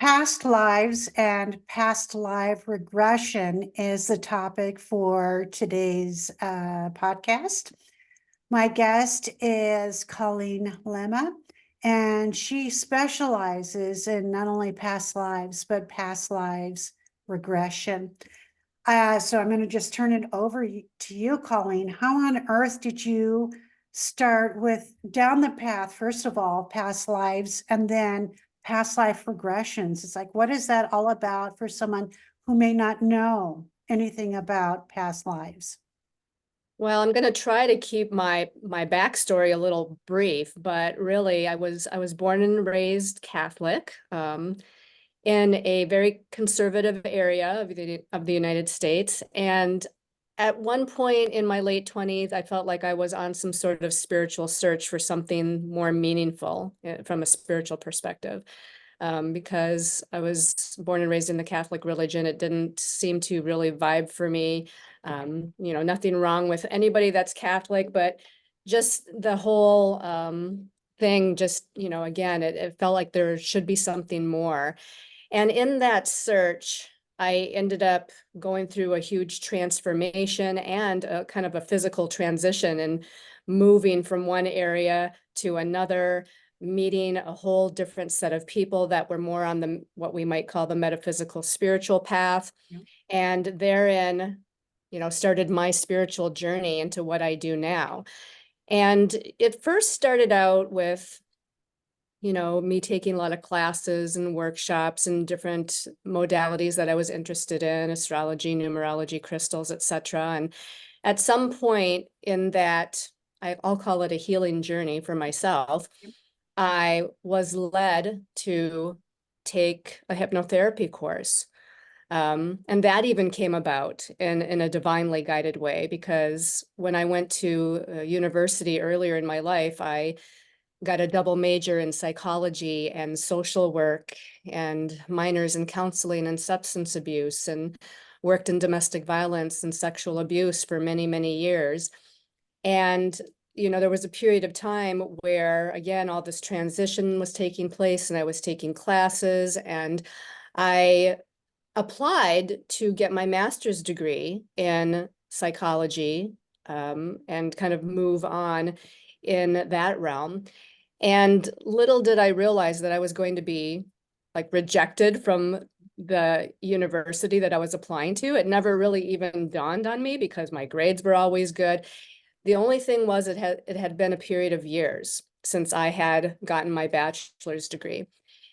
Past lives and past life regression is the topic for today's podcast. My guest is Colleen Lemma, and she specializes in not only past lives, but past lives regression. So I'm going to just turn it over to you, Colleen. How on earth did you start with down the path, first of all, past lives, and then past life regressions? It's like, what is that all about for someone who may not know anything about past lives? Well, I'm going to try to keep my backstory a little brief, but really, I was born and raised Catholic, in a very conservative area of the United States. And at one point in my late 20s, I felt like I was on some sort of spiritual search for something more meaningful from a spiritual perspective. Because I was born and raised in the Catholic religion, it didn't seem to really vibe for me. Nothing wrong with anybody that's Catholic, but just the whole thing, again, it felt like there should be something more. And in that search, I ended up going through a huge transformation and a kind of a physical transition and moving from one area to another, meeting a whole different set of people that were more on the what we might call the metaphysical spiritual path. Yep. And therein, started my spiritual journey into what I do now. And it first started out with me taking a lot of classes and workshops and different modalities that I was interested in, astrology, numerology, crystals, etc. And at some point in that, I'll call it a healing journey for myself, I was led to take a hypnotherapy course. And that even came about in a divinely guided way, because when I went to university earlier in my life, I got a double major in psychology and social work and minors in counseling and substance abuse, and worked in domestic violence and sexual abuse for many, many years. And, there was a period of time where, again, all this transition was taking place and I was taking classes, and I applied to get my master's degree in psychology, and kind of move on in that realm. And little did I realize that I was going to be like rejected from the university that I was applying to. It never really even dawned on me because my grades were always good. The only thing was it had been a period of years since I had gotten my bachelor's degree.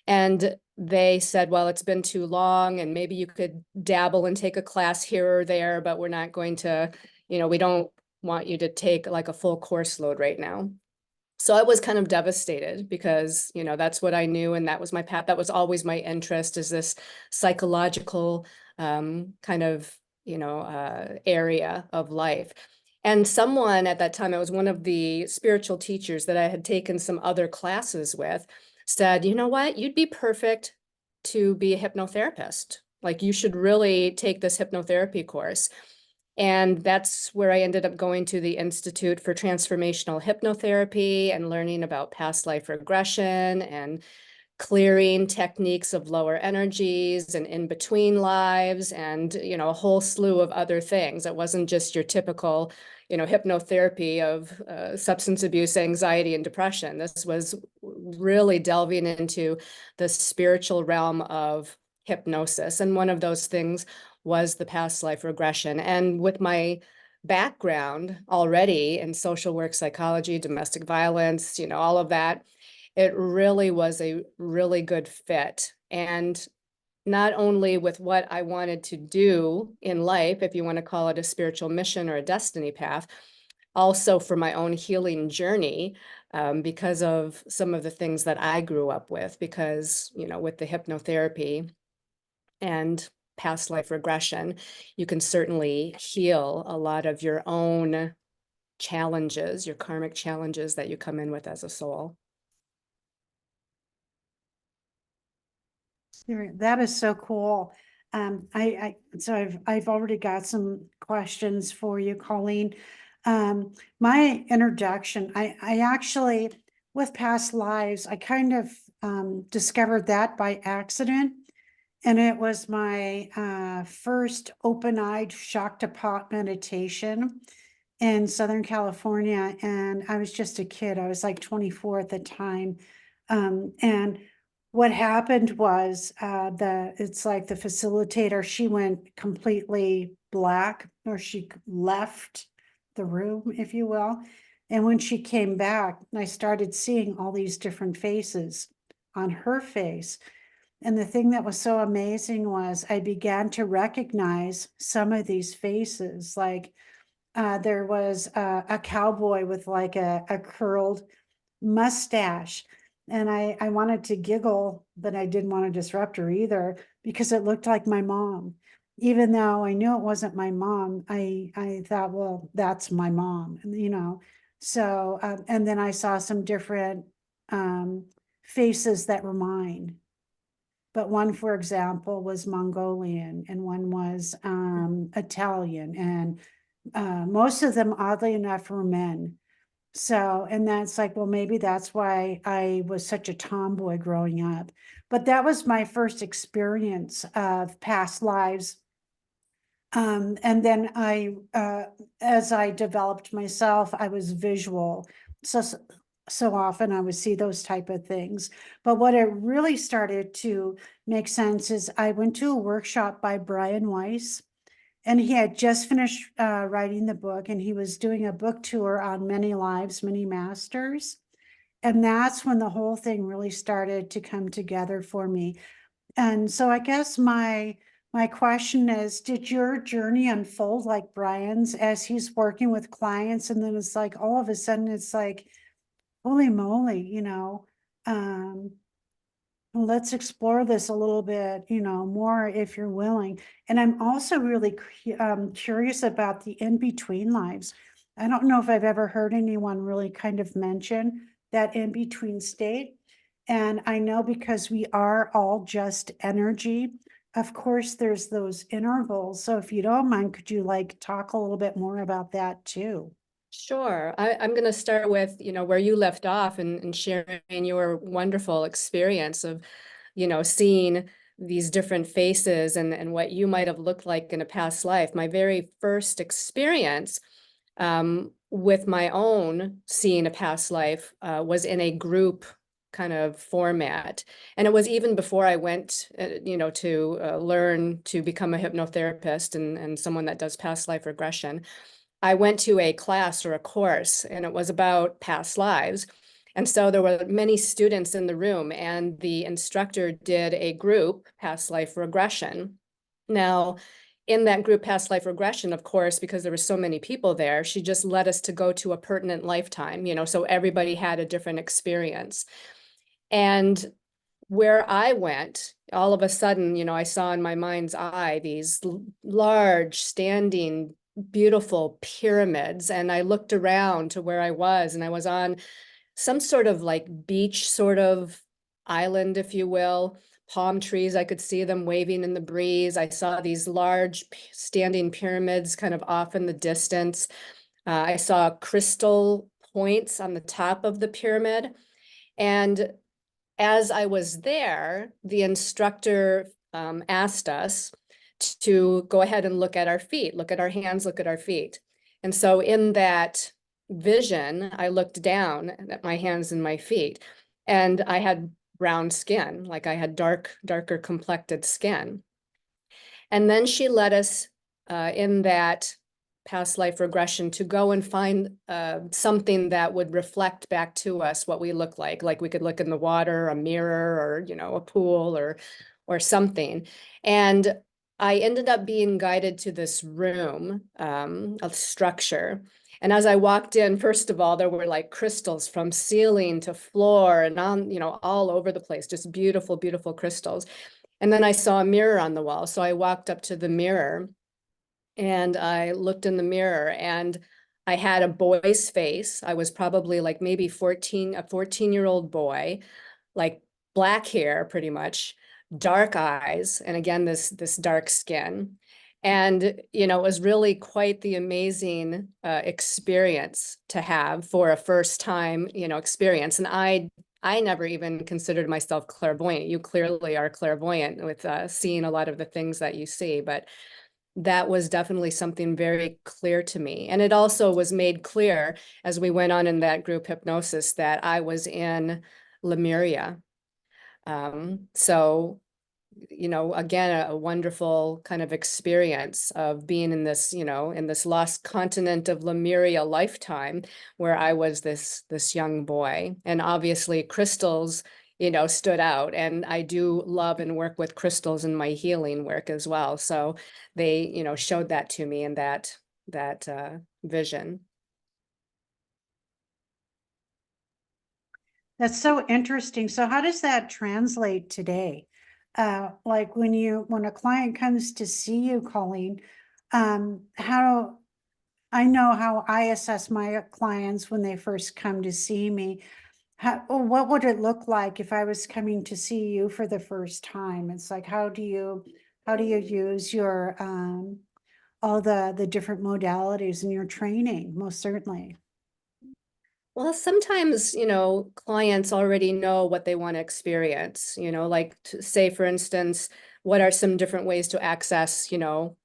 And they said, well, it's been too long and maybe you could dabble and take a class here or there, but we're not going to, we don't want you to take like a full course load right now. So I was kind of devastated because, that's what I knew. And that was my path. That was always my interest, is this psychological kind of, area of life. And someone at that time, I was one of the spiritual teachers that I had taken some other classes with, said, you know what, you'd be perfect to be a hypnotherapist. Like, you should really take this hypnotherapy course. And that's where I ended up going to the Institute for Transformational Hypnotherapy and learning about past life regression and clearing techniques of lower energies and in between lives, and, a whole slew of other things. It wasn't just your typical, hypnotherapy of substance abuse, anxiety, and depression. This was really delving into the spiritual realm of hypnosis. And one of those things was the past life regression. And with my background already in social work, psychology, domestic violence, all of that, it really was a really good fit. And not only with what I wanted to do in life, if you want to call it a spiritual mission or a destiny path, also for my own healing journey, because of some of the things that I grew up with, because, with the hypnotherapy and past life regression, you can certainly heal a lot of your own challenges, your karmic challenges that you come in with as a soul. That is so cool. So I've already got some questions for you, Colleen. My introduction, I actually, with past lives, I kind of discovered that by accident. And it was my first open-eyed shock to pot meditation in Southern California. And I was just a kid. I was like 24 at the time. And what happened was it's like the facilitator, she went completely black, or she left the room, if you will. And when she came back, I started seeing all these different faces on her face. And the thing that was so amazing was I began to recognize some of these faces. Like there was a cowboy with like a curled mustache. And I wanted to giggle, but I didn't want to disrupt her either because it looked like my mom. Even though I knew it wasn't my mom, I thought, well, that's my mom, you know. So, and then I saw some different faces that were mine. But one, for example, was Mongolian, and one was Italian, and most of them, oddly enough, were men. So, and that's like, well, maybe that's why I was such a tomboy growing up. But that was my first experience of past lives. And then as I developed myself, I was visual. So often I would see those type of things. But what it really started to make sense is I went to a workshop by Brian Weiss, and he had just finished writing the book, and he was doing a book tour on Many Lives, Many Masters. And that's when the whole thing really started to come together for me. And so I guess my question is, did your journey unfold like Brian's as he's working with clients? And then it's like, all of a sudden it's like, holy moly, you know, let's explore this a little bit, you know, more if you're willing. And I'm also really curious about the in-between lives. I don't know if I've ever heard anyone really kind of mention that in-between state. And I know because we are all just energy. Of course, there's those intervals. So if you don't mind, could you like talk a little bit more about that too? Sure. I'm going to start with, where you left off and sharing your wonderful experience of, seeing these different faces and what you might have looked like in a past life. My very first experience with my own seeing a past life was in a group kind of format. And it was even before I went, to learn to become a hypnotherapist and someone that does past life regression. I went to a class or a course, and it was about past lives. And so there were many students in the room, and the instructor did a group past life regression. Now, in that group past life regression, of course, because there were so many people there, she just led us to go to a pertinent lifetime, so everybody had a different experience. And where I went, all of a sudden, I saw in my mind's eye these large standing beautiful pyramids. And I looked around to where I was, and I was on some sort of like beach sort of island, if you will. Palm trees, I could see them waving in the breeze. I saw these large standing pyramids kind of off in the distance. I saw crystal points on the top of the pyramid. And as I was there, the instructor asked us to go ahead and look at our feet, look at our hands, look at our feet. And so in that vision, I looked down at my hands and my feet, and I had brown skin, like I had darker complected skin. And then she led us in that past life regression to go and find something that would reflect back to us what we look like. Like we could look in the water, a mirror, or, a pool or something. And I ended up being guided to this room, a structure. And as I walked in, first of all, there were like crystals from ceiling to floor and on, all over the place, just beautiful, beautiful crystals. And then I saw a mirror on the wall. So I walked up to the mirror and I looked in the mirror, and I had a boy's face. I was probably like maybe a 14-year-old boy, like black hair, pretty much, dark eyes, and again, this dark skin. And, it was really quite the amazing experience to have for a first time, experience. And I I never even considered myself clairvoyant. You clearly are clairvoyant with seeing a lot of the things that you see, but that was definitely something very clear to me. And it also was made clear as we went on in that group hypnosis that I was in Lemuria. So, again, a wonderful kind of experience of being in this, in this lost continent of Lemuria lifetime where I was this young boy. And obviously crystals, stood out. And I do love and work with crystals in my healing work as well. So they, showed that to me in that vision. That's so interesting. So how does that translate today? Like when a client comes to see you, Colleen, how I know how I assess my clients when they first come to see me. What would it look like if I was coming to see you for the first time? It's like, how do you use your all the different modalities in your training? Most certainly. Well, sometimes, clients already know what they want to experience, like say, for instance, what are some different ways to access,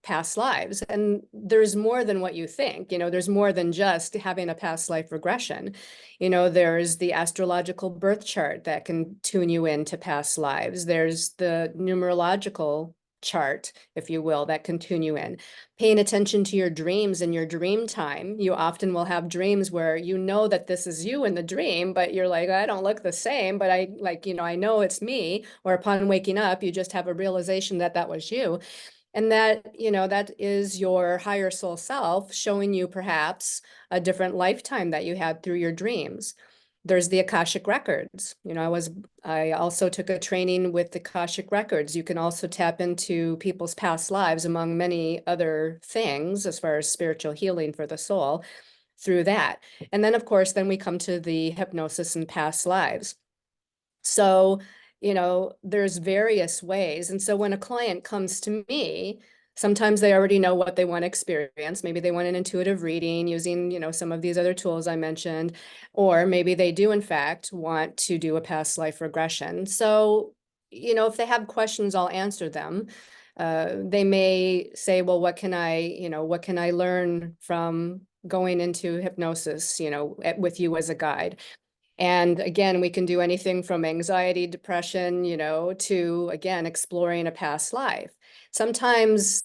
past lives? And there's more than what you think, there's more than just having a past life regression. There's the astrological birth chart that can tune you into past lives. There's the numerological chart, if you will, that can tune you in. Paying attention to your dreams in your dream time. You often will have dreams where you know that this is you in the dream, but you're like, I don't look the same, but I know it's me. Or upon waking up, you just have a realization that that was you. And that, that is your higher soul self showing you perhaps a different lifetime that you had through your dreams. There's the Akashic records. I also took a training with the Akashic records. You can also tap into people's past lives, among many other things, as far as spiritual healing for the soul through that. And then, of course, then we come to the hypnosis and past lives. So, there's various ways. And so when a client comes to me, sometimes they already know what they want to experience. Maybe they want an intuitive reading using, some of these other tools I mentioned, or maybe they do, in fact, want to do a past life regression. So, if they have questions, I'll answer them. They may say, well, what can I learn from going into hypnosis, with you as a guide? And again, we can do anything from anxiety, depression, to, again, exploring a past life. Sometimes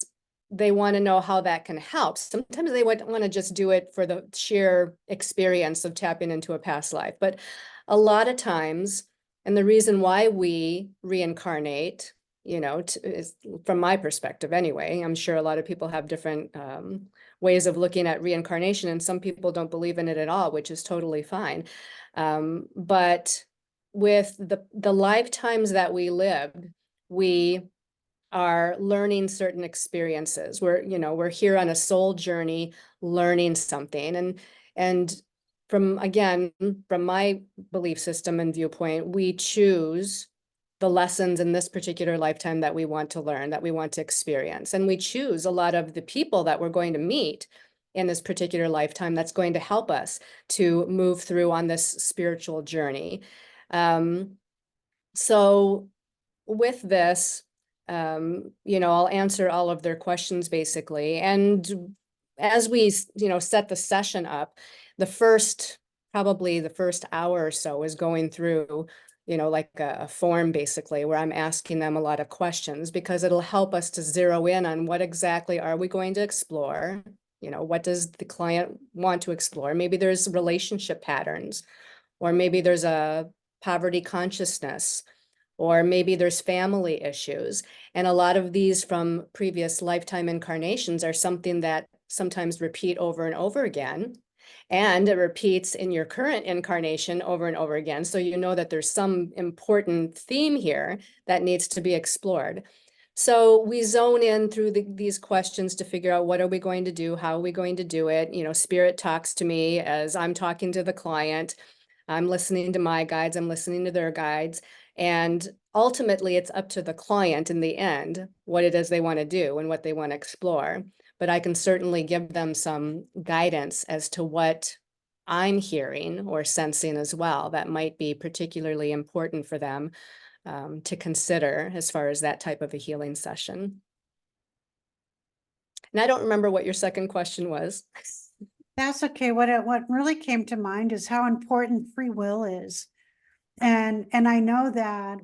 they want to know how that can help. Sometimes they want to just do it for the sheer experience of tapping into a past life. But a lot of times, and the reason why we reincarnate, is, from my perspective anyway, I'm sure a lot of people have different ways of looking at reincarnation, and some people don't believe in it at all, which is totally fine. But with the lifetimes that we lived, we are learning certain experiences. We're here on a soul journey, learning something. And from my belief system and viewpoint, we choose the lessons in this particular lifetime that we want to learn, that we want to experience. And we choose a lot of the people that we're going to meet in this particular lifetime that's going to help us to move through on this spiritual journey. So with this, I'll answer all of their questions basically. And as we, set the session up, probably the first hour or so is going through, like a form basically, where I'm asking them a lot of questions, because it'll help us to zero in on what exactly are we going to explore. What does the client want to explore? Maybe there's relationship patterns, or maybe there's a poverty consciousness, or maybe there's family issues. And a lot of these from previous lifetime incarnations are something that sometimes repeat over and over again. And it repeats in your current incarnation over and over again. So you know that there's some important theme here that needs to be explored. So we zone in through these questions to figure out, what are we going to do? How are we going to do it? Spirit talks to me as I'm talking to the client. I'm listening to my guides. I'm listening to their guides. And ultimately, it's up to the client in the end, what it is they want to do and what they want to explore. But I can certainly give them some guidance as to what I'm hearing or sensing as well that might be particularly important for them to consider as far as that type of a healing session. And I don't remember what your second question was. That's okay. What really came to mind is how important free will is. And I know that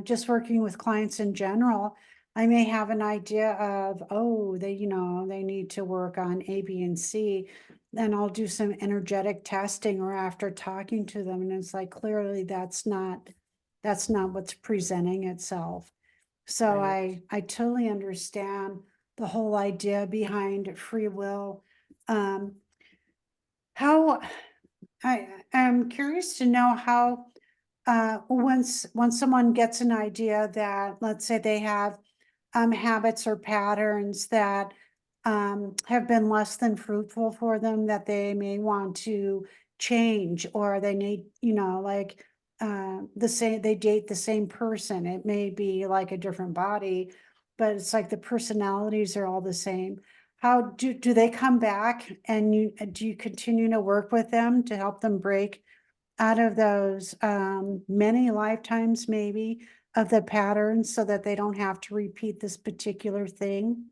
just working with clients in general, I may have an idea of, oh, they need to work on A, B, and C. Then I'll do some energetic testing or after talking to them. And it's like, clearly that's not what's presenting itself. So Right. I totally understand the whole idea behind free will. Um, how I'm curious to know how, once someone gets an idea that, let's say they have habits or patterns that have been less than fruitful for them, that they may want to change, or they need, like they date the same person. It may be like a different body, but it's like the personalities are all the same. How do they come back, and do you continue to work with them to help them break out of those many lifetimes maybe of the patterns so that they don't have to repeat this particular thing?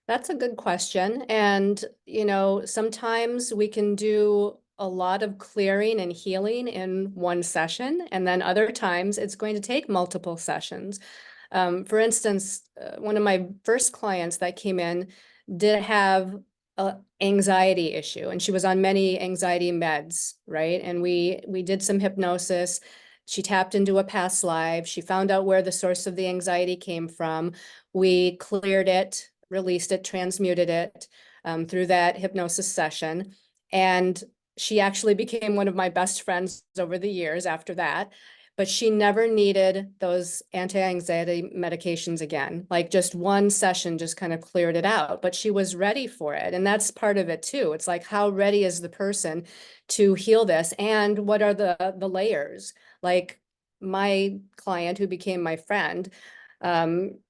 That's a good question. And, sometimes we can do a lot of clearing and healing in one session, and then other times it's going to take multiple sessions. For instance, one of my first clients that came in did have an anxiety issue, and she was on many anxiety meds, right? And we did some hypnosis. She tapped into a past life. She found out where the source of the anxiety came from. We cleared it, released it, transmuted it through that hypnosis session. And she actually became one of my best friends over the years after that. But she never needed those anti-anxiety medications again. Like, just one session just kind of cleared it out, but she was ready for it. And that's part of it too. It's like, how ready is the person to heal this? And what are the layers? Like, my client who became my friend, it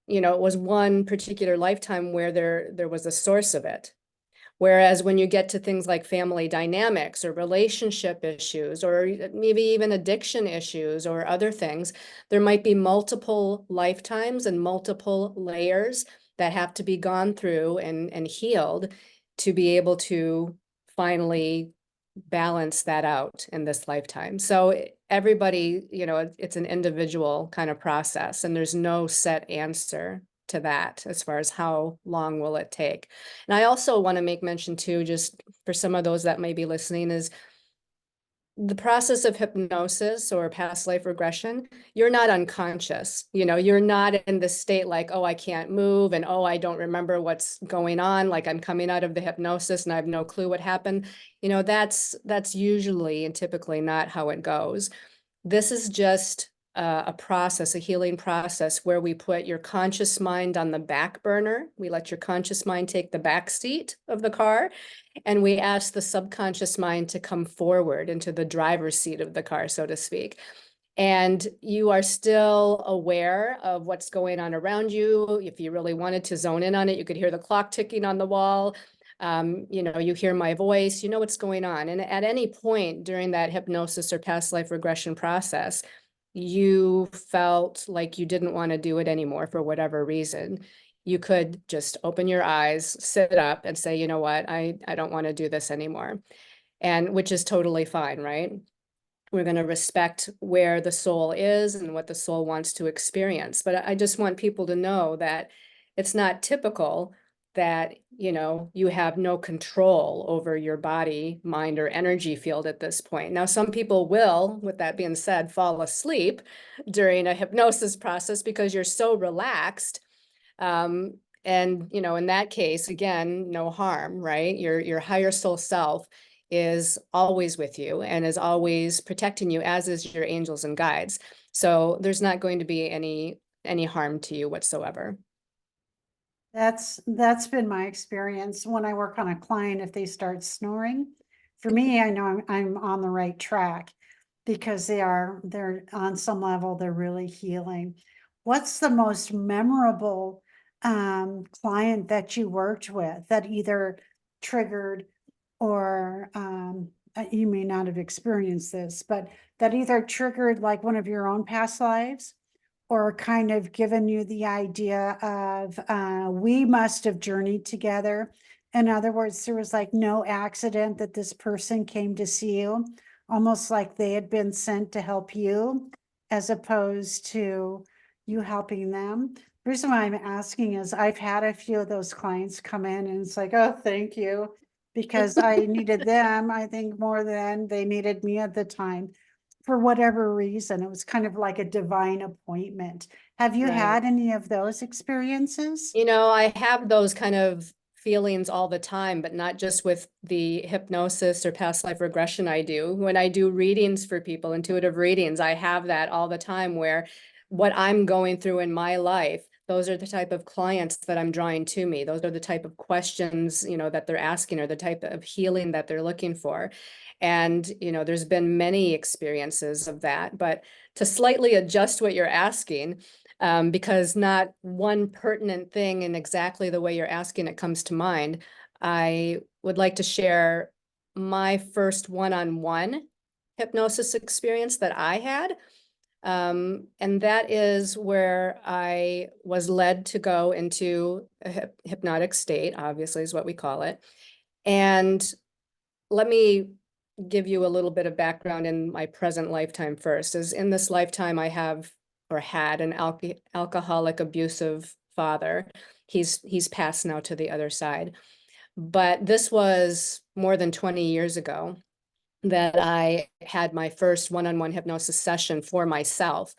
was one particular lifetime where there was a source of it. Whereas when you get to things like family dynamics or relationship issues, or maybe even addiction issues or other things, there might be multiple lifetimes and multiple layers that have to be gone through and healed to be able to finally balance that out in this lifetime. So everybody, it's an individual kind of process, and there's no set answer to that as far as how long will it take. And I also want to make mention too, just for some of those that may be listening, is the process of hypnosis or past life regression. You're not unconscious. You're not in the state like, oh, I can't move, and oh, I don't remember what's going on. Like, I'm coming out of the hypnosis and I have no clue what happened. That's usually and typically not how it goes. This is just a process, a healing process, where we put your conscious mind on the back burner. We let your conscious mind take the back seat of the car, and we ask the subconscious mind to come forward into the driver's seat of the car, so to speak. And you are still aware of what's going on around you. If you really wanted to zone in on it, you could hear the clock ticking on the wall. You hear my voice, you know what's going on. And at any point during that hypnosis or past life regression process, you felt like you didn't want to do it anymore for whatever reason, you could just open your eyes, sit up, and say, you know what, I don't want to do this anymore. And which is totally fine, right? We're going to respect where the soul is and what the soul wants to experience. But I just want people to know that it's not typical that, you have no control over your body, mind, or energy field at this point. Now, some people will, with that being said, fall asleep during a hypnosis process because you're so relaxed. And, in that case, again, no harm, right? Your higher soul self is always with you and is always protecting you, as is your angels and guides. So there's not going to be any harm to you whatsoever. That's been my experience when I work on a client. If they start snoring, for me, I know I'm on the right track, because they're on some level, they're really healing. What's the most memorable client that you worked with that either triggered or you may not have experienced this, but that either triggered like one of your own past lives or kind of given you the idea of we must have journeyed together. In other words, there was like no accident that this person came to see you, almost like they had been sent to help you as opposed to you helping them. The reason why I'm asking is I've had a few of those clients come in and it's like, oh, thank you, because I needed them, I think, more than they needed me at the time. For whatever reason, it was kind of like a divine appointment. Have you Right. had any of those experiences? You know, I have those kind of feelings all the time, but not just with the hypnosis or past life regression I do. When I do readings for people, intuitive readings, I have that all the time where what I'm going through in my life, those are the type of clients that I'm drawing to me. Those are the type of questions, you know, that they're asking or the type of healing that they're looking for. And, you know, there's been many experiences of that, but to slightly adjust what you're asking, because not one pertinent thing in exactly the way you're asking it comes to mind. I would like to share my first one-on-one hypnosis experience that I had. And that is where I was led to go into a hypnotic state, obviously is what we call it. And let me give you a little bit of background in my present lifetime first. As in this lifetime, I have or had an alcoholic abusive father. He's passed now to the other side. But this was more than 20 years ago that I had my first one-on-one hypnosis session for myself.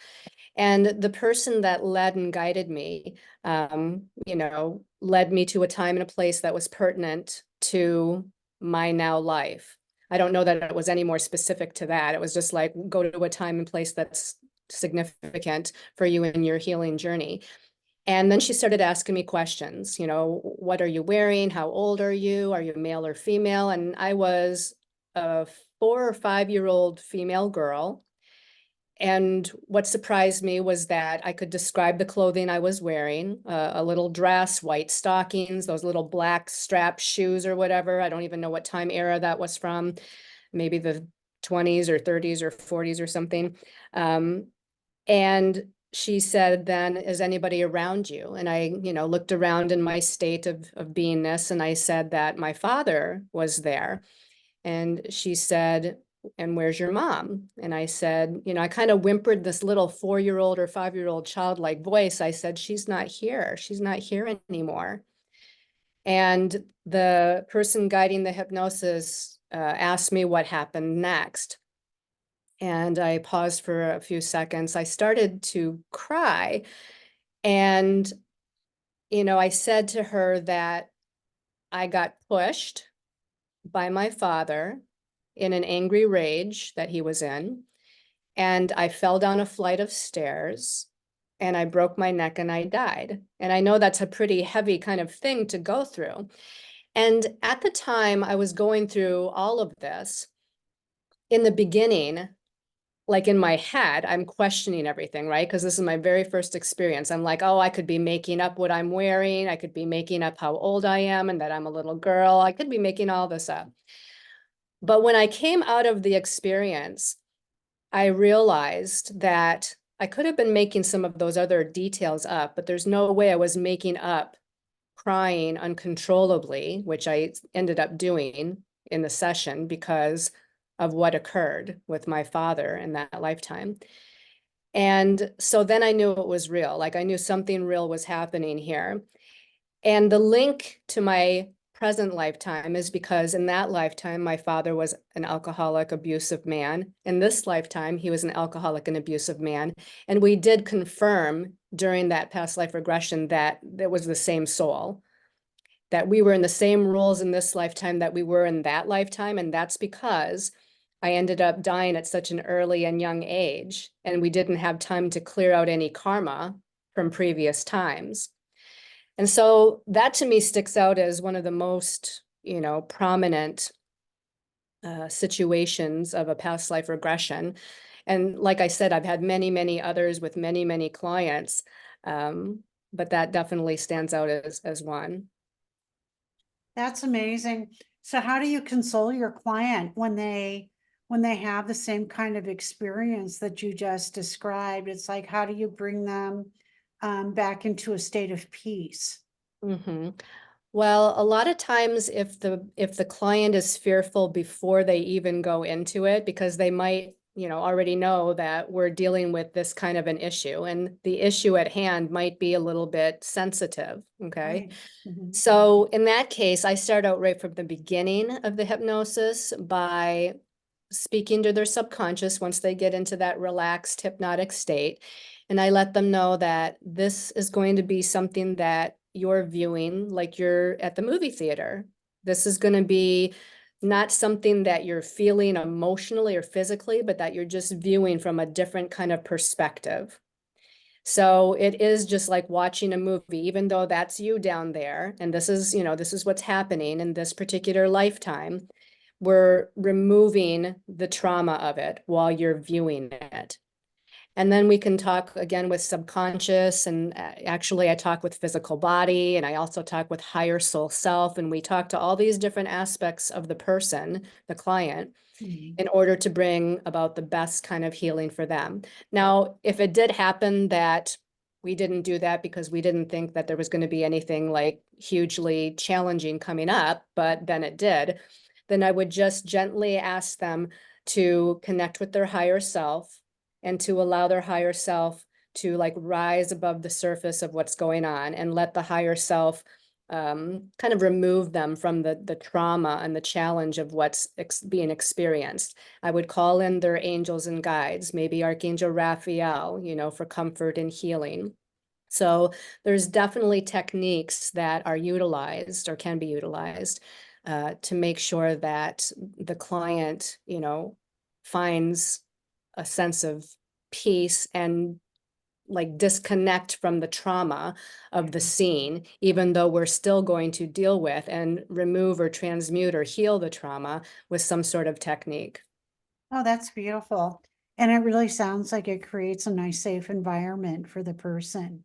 And the person that led and guided me, you know, led me to a time and a place that was pertinent to my now life. I don't know that it was any more specific to that. It was just like, go to a time and place that's significant for you in your healing journey. And then she started asking me questions, you know, what are you wearing? How old are you? Are you male or female? And I was a 4 or 5 year old female girl. And what surprised me was that I could describe the clothing I was wearing, a little dress, white stockings, those little black strap shoes or whatever. I don't even know what time era that was from, maybe the 20s or 30s or 40s or something. And she said, then, is anybody around you? And I, you know, looked around in my state of beingness, and I said that my father was there. And she said, and where's your mom? And I said, you know, I kind of whimpered this little 4 year old or 5 year old childlike voice. I said, she's not here. She's not here anymore. And the person guiding the hypnosis asked me what happened next. And I paused for a few seconds. I started to cry. And, you know, I said to her that I got pushed by my father in an angry rage that he was in. And I fell down a flight of stairs and I broke my neck and I died. And I know that's a pretty heavy kind of thing to go through. And at the time I was going through all of this, in the beginning, like in my head, I'm questioning everything, right? Because this is my very first experience. I'm like, oh, I could be making up what I'm wearing. I could be making up how old I am and that I'm a little girl. I could be making all this up. But when I came out of the experience, I realized that I could have been making some of those other details up, but there's no way I was making up crying uncontrollably, which I ended up doing in the session because of what occurred with my father in that lifetime. And so then I knew it was real. Like I knew something real was happening here. And the link to my present lifetime is because in that lifetime, my father was an alcoholic, abusive man. In this lifetime, he was an alcoholic and abusive man. And we did confirm during that past life regression that it was the same soul, that we were in the same roles in this lifetime that we were in that lifetime. And that's because I ended up dying at such an early and young age, and we didn't have time to clear out any karma from previous times. And so that to me sticks out as one of the most, you know, prominent situations of a past life regression. And like I said, I've had many, many others with many, many clients, but that definitely stands out as one. That's amazing. So how do you console your client when they have the same kind of experience that you just described? It's like, how do you bring them back into a state of peace? Hmm. Well, a lot of times if the client is fearful before they even go into it, because they might, already know that we're dealing with this kind of an issue, and the issue at hand might be a little bit sensitive, okay? Right. Mhm. So in that case, I start out right from the beginning of the hypnosis by speaking to their subconscious once they get into that relaxed hypnotic state. And I let them know that this is going to be something that you're viewing like you're at the movie theater. This is going to be not something that you're feeling emotionally or physically, but that you're just viewing from a different kind of perspective. So it is just like watching a movie, even though that's you down there, and this is what's happening in this particular lifetime. We're removing the trauma of it while you're viewing it. And then we can talk again with subconscious, and actually I talk with physical body, and I also talk with higher soul self, and we talk to all these different aspects of the person, the client, Mhm. in order to bring about the best kind of healing for them. Now, if it did happen that we didn't do that because we didn't think that there was going to be anything like hugely challenging coming up, but then it did, then I would just gently ask them to connect with their higher self and to allow their higher self to like rise above the surface of what's going on, and let the higher self kind of remove them from the trauma and the challenge of what's being experienced. I would call in their angels and guides, maybe Archangel Raphael, for comfort and healing. So there's definitely techniques that are utilized or can be utilized to make sure that the client, finds a sense of peace and like disconnect from the trauma of the scene, even though we're still going to deal with and remove or transmute or heal the trauma with some sort of technique. Oh, that's beautiful. And it really sounds like it creates a nice, safe environment for the person.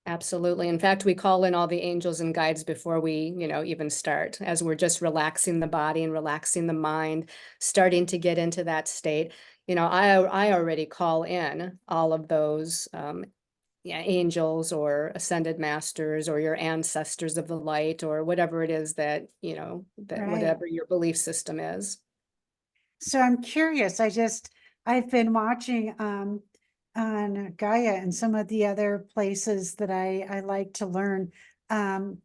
Absolutely. In fact, we call in all the angels and guides before we, even start, as we're just relaxing the body and relaxing the mind, starting to get into that state. I already call in all of those yeah, angels or ascended masters or your ancestors of the light or whatever it is that, that Right. whatever your belief system is. So I'm curious. I've been watching on Gaia and some of the other places that I like to learn. Um,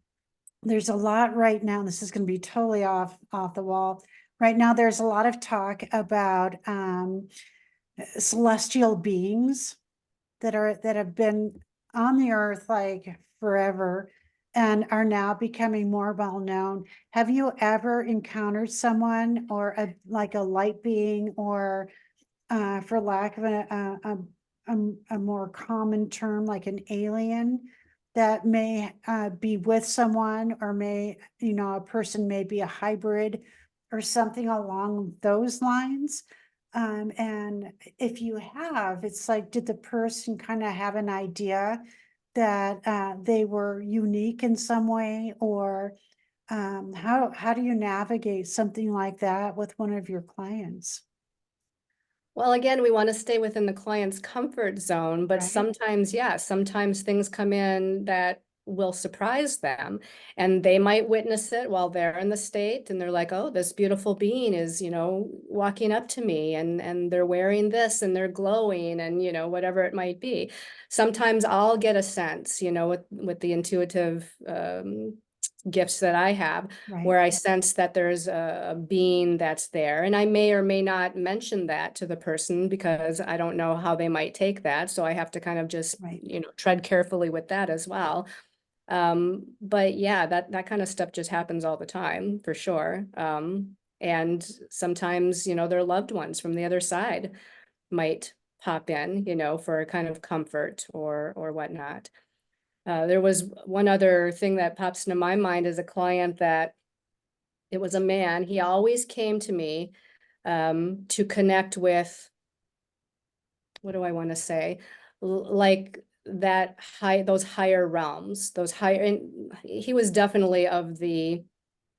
there's a lot right now. This is going to be totally off the wall. Right now, there's a lot of talk about celestial beings that have been on the earth like forever and are now becoming more well known. Have you ever encountered someone or like a light being, or for lack of a more common term, like an alien that may be with someone, or a person may be a hybrid or something along those lines? And if you have, it's like, did the person kind of have an idea that they were unique in some way, or how do you navigate something like that with one of your clients? Well, again, we want to stay within the client's comfort zone, but Right, sometimes, yeah, sometimes things come in that will surprise them, and they might witness it while they're in the state, and they're like, oh, this beautiful being is, walking up to me, and they're wearing this and they're glowing, and whatever it might be. Sometimes I'll get a sense, with the intuitive gifts that I have, right, where I sense that there's a being that's there. And I may or may not mention that to the person because I don't know how they might take that. So I have to kind of just, right. tread carefully with that as well. But yeah, that kind of stuff just happens all the time for sure. And sometimes, their loved ones from the other side might pop in, for a kind of comfort or whatnot. There was one other thing that pops into my mind as a client that it was a man. He always came to me to connect with, what do I want to say? Like that those higher realms, those higher, and he was definitely of the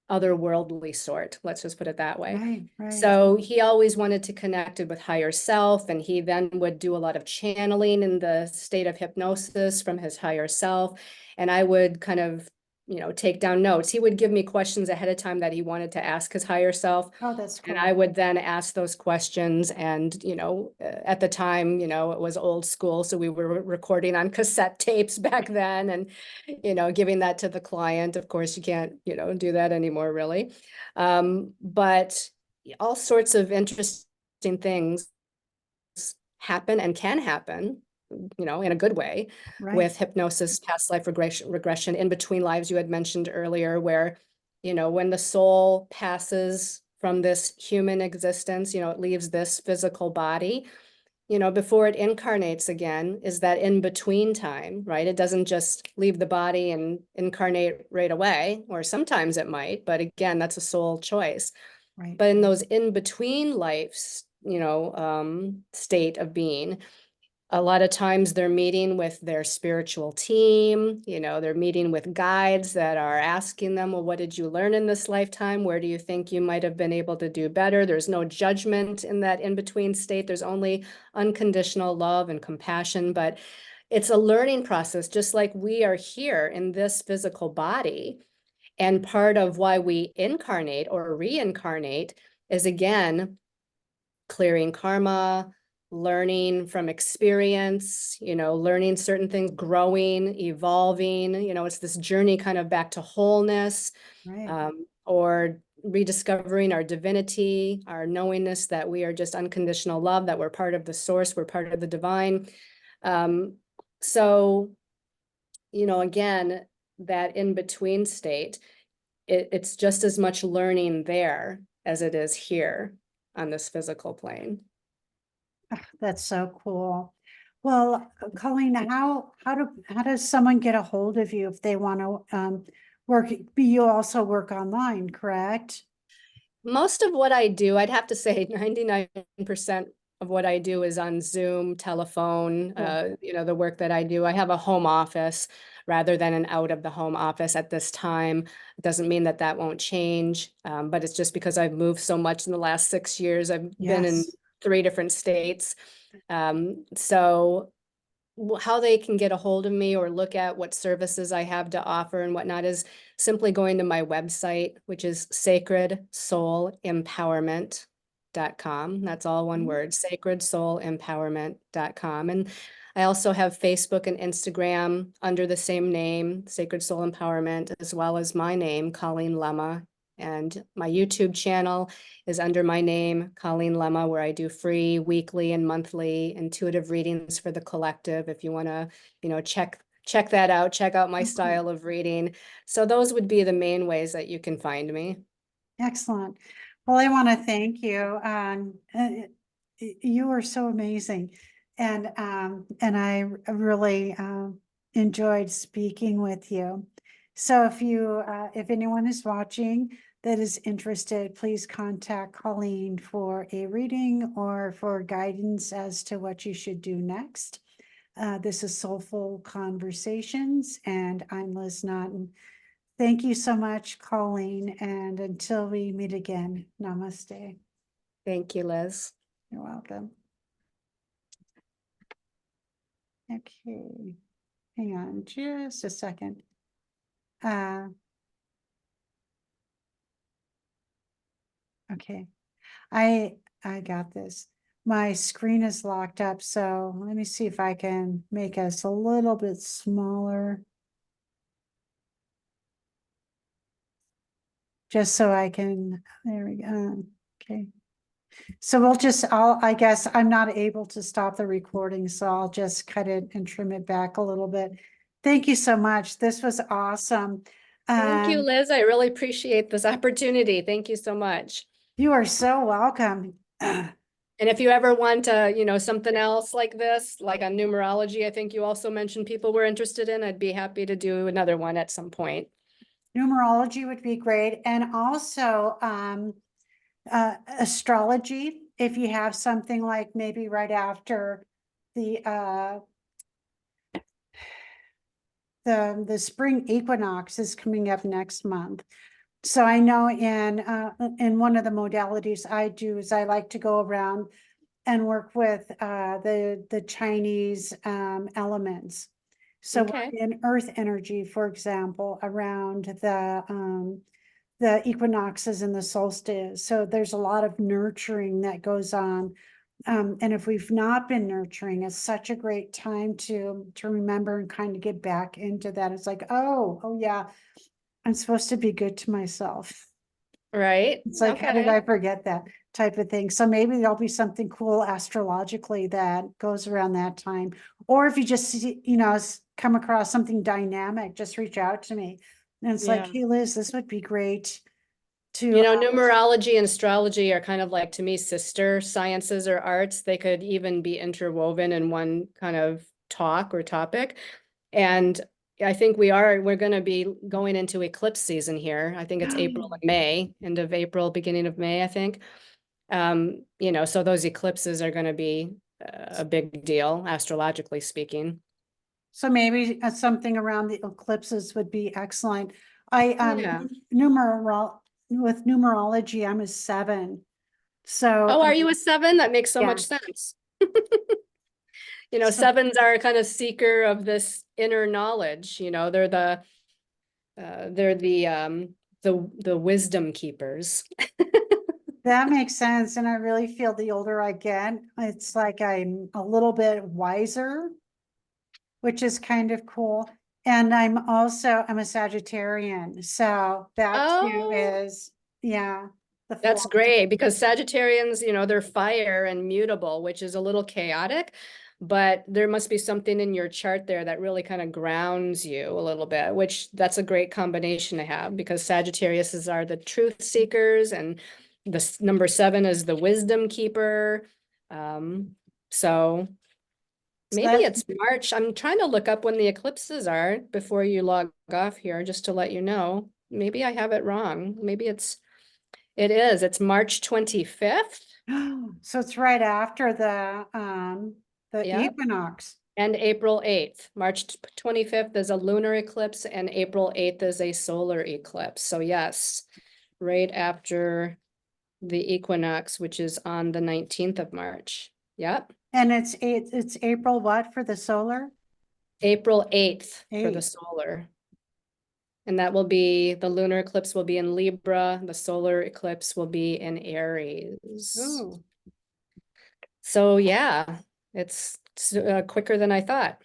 otherworldly sort. Let's just put it that way. Right, right. So he always wanted to connect it with higher self, and he then would do a lot of channeling in the state of hypnosis from his higher self. And I would kind of, take down notes. He would give me questions ahead of time that he wanted to ask his higher self. Oh, that's cool. And I would then ask those questions. And, at the time, it was old school. So we were recording on cassette tapes back then and, giving that to the client. Of course, you can't, do that anymore, really. But all sorts of interesting things happen and can happen, in a good way Right, with hypnosis, past life regression, in between lives you had mentioned earlier, where, when the soul passes from this human existence, it leaves this physical body, before it incarnates again, is that in between time, right? It doesn't just leave the body and incarnate right away, or sometimes it might, but again, that's a soul choice. right. But in those in between lives, state of being, a lot of times they're meeting with their spiritual team, they're meeting with guides that are asking them, well, what did you learn in this lifetime? Where do you think you might have been able to do better? There's no judgment in that in-between state. There's only unconditional love and compassion, but it's a learning process, just like we are here in this physical body. And part of why we incarnate or reincarnate is, again, clearing karma, learning from experience, learning certain things, growing, evolving, it's this journey kind of back to wholeness, Right. or rediscovering our divinity, our knowingness that we are just unconditional love, that we're part of the source, we're part of the divine. So, again, that in-between state, it's just as much learning there as it is here on this physical plane. That's so cool. Well, Colleen, how does someone get a hold of you if they want to work? You also work online, correct? Most of what I do, I'd have to say 99% of what I do is on Zoom, telephone, Cool. the work that I do. I have a home office rather than an out of the home office at this time. It doesn't mean that that won't change, but it's just because I've moved so much in the last 6 years. I've been in Yes. 3 different states. So how they can get a hold of me or look at what services I have to offer and whatnot is simply going to my website, which is sacredsoulempowerment.com. That's all one word, sacredsoulempowerment.com. And I also have Facebook and Instagram under the same name, Sacred Soul Empowerment, as well as my name, Colleen Lemma. And my YouTube channel is under my name, Colleen Lemma, where I do free weekly and monthly intuitive readings for the collective. If you want to, check that out, check out my Okay. style of reading. So those would be the main ways that you can find me. Excellent. Well, I want to thank you. You are so amazing. And I really enjoyed speaking with you. So if anyone is watching that is interested, please contact Colleen for a reading or for guidance as to what you should do next. This is Soulful Conversations, and I'm Liz Naughton. Thank you so much, Colleen, and until we meet again, namaste. Thank you, Liz. You're welcome. Okay, hang on just a second. Okay, I got this. My screen is locked up, so let me see if I can make us a little bit smaller. Just so I can, there we go. Okay. So I guess I'm not able to stop the recording, so I'll just cut it and trim it back a little bit. Thank you so much. This was awesome. Thank you, Liz. I really appreciate this opportunity. Thank you so much. You are so welcome. And if you ever want, something else like this, like on numerology, I think you also mentioned people were interested in, I'd be happy to do another one at some point. Numerology would be great. And also astrology, if you have something like maybe right after the spring equinox is coming up next month. So I know in one of the modalities I do is I like to go around and work with the Chinese elements. So Okay. we're in earth energy, for example, around the equinoxes and the solstice. So there's a lot of nurturing that goes on. And if we've not been nurturing, it's such a great time to remember and kind of get back into that. It's like, oh yeah, I'm supposed to be good to myself. Right. It's like, how did Okay. I forget that type of thing? So maybe there'll be something cool astrologically that goes around that time. Or if you just see, come across something dynamic, just reach out to me. And it's like, Yeah. hey, Liz, this would be great You to, know, numerology and astrology are kind of like, to me, sister sciences or arts. They could even be interwoven in one kind of talk or topic. And I think we're going to be going into eclipse season here. I think it's April and May, end of April, beginning of May, I think. So those eclipses are going to be a big deal, astrologically speaking. so maybe something around the eclipses would be excellent. I, Yeah. with numerology, I'm a 7. So, Oh, are you a 7? That makes so yeah. much sense. So Sevens are kind of seeker of this inner knowledge. They're the wisdom keepers. that makes sense. And I really feel the older I get, it's like I'm a little bit wiser, which is kind of cool. And I'm a Sagittarian. So that too Oh, is, yeah, the that's flow. great because Sagittarians, they're fire and mutable, which is a little chaotic, but there must be something in your chart there that really kind of grounds you a little bit, which that's a great combination to have because Sagittarius are the truth seekers and the number 7 is the wisdom keeper. So So maybe that's it's March. I'm trying to look up when the eclipses are before you log off here, just to let you know. Maybe I have it wrong. Maybe it's March 25th. so it's right after the Yeah. equinox. And April 8th. March 25th is a lunar eclipse and April 8th is a solar eclipse. So yes, right after the equinox, which is on the 19th of March. Yep. And it's April what for the solar? April 8th for the 8. solar. And that will be, the lunar eclipse will be in Libra, the solar eclipse will be in Aries. Ooh, So yeah, it's quicker than I thought.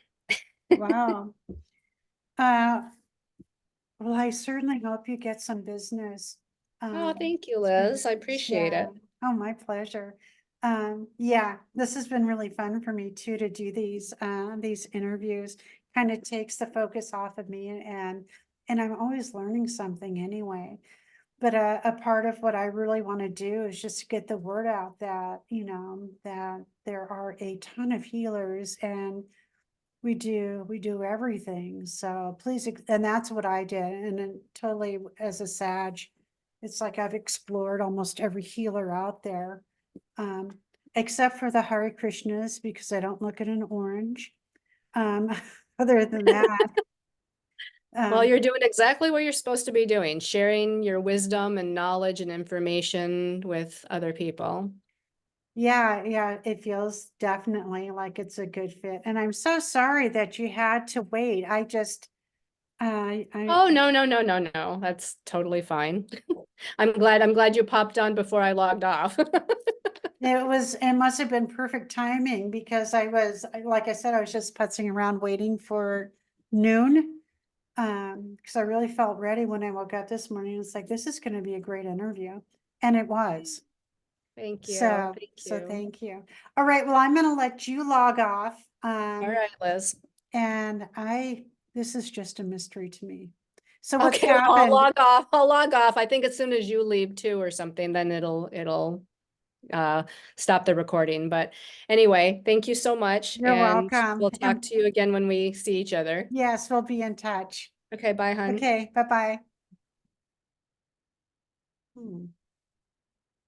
wow. Uh, well, I certainly hope you get some business. Oh, thank you, Through Liz. I this. appreciate Yeah. it. Oh, my pleasure. Yeah, this has been really fun for me too, to do these interviews. Kind of takes the focus off of me and I'm always learning something anyway. But a part of what I really want to do is just get the word out that, that there are a ton of healers and we do everything. So please, and that's what I did. And then totally as a Sag, it's like I've explored almost every healer out there. Um, except for the Hare Krishnas, because I don't look at an orange. Um, other than that, Well, um, you're doing exactly what you're supposed to be doing, sharing your wisdom and knowledge and information with other people. yeah, it feels definitely like it's a good fit. And I'm so sorry that you had to wait. I just, I, Oh, no, no, no, no, no. That's totally fine. I'm glad you popped on before I logged off. it must have been perfect timing because like I said, I was just putzing around waiting for noon. Because I really felt ready when I woke up this morning. It's like, this is going to be a great interview. And it was. Thank you. So, Thank so you. thank you. All right. Well, I'm going to let you log off. All right, Liz. And this is just a mystery to me. So what's Okay, well, I'll happened? log off. I'll log off. I think as soon as you leave too or something, then it'll uh stop the recording. But anyway, thank you so much. You're And welcome. we'll talk And to you again when we see each other. yes, we'll be in touch. Okay, bye, hun. Okay. Bye-bye. Hmm.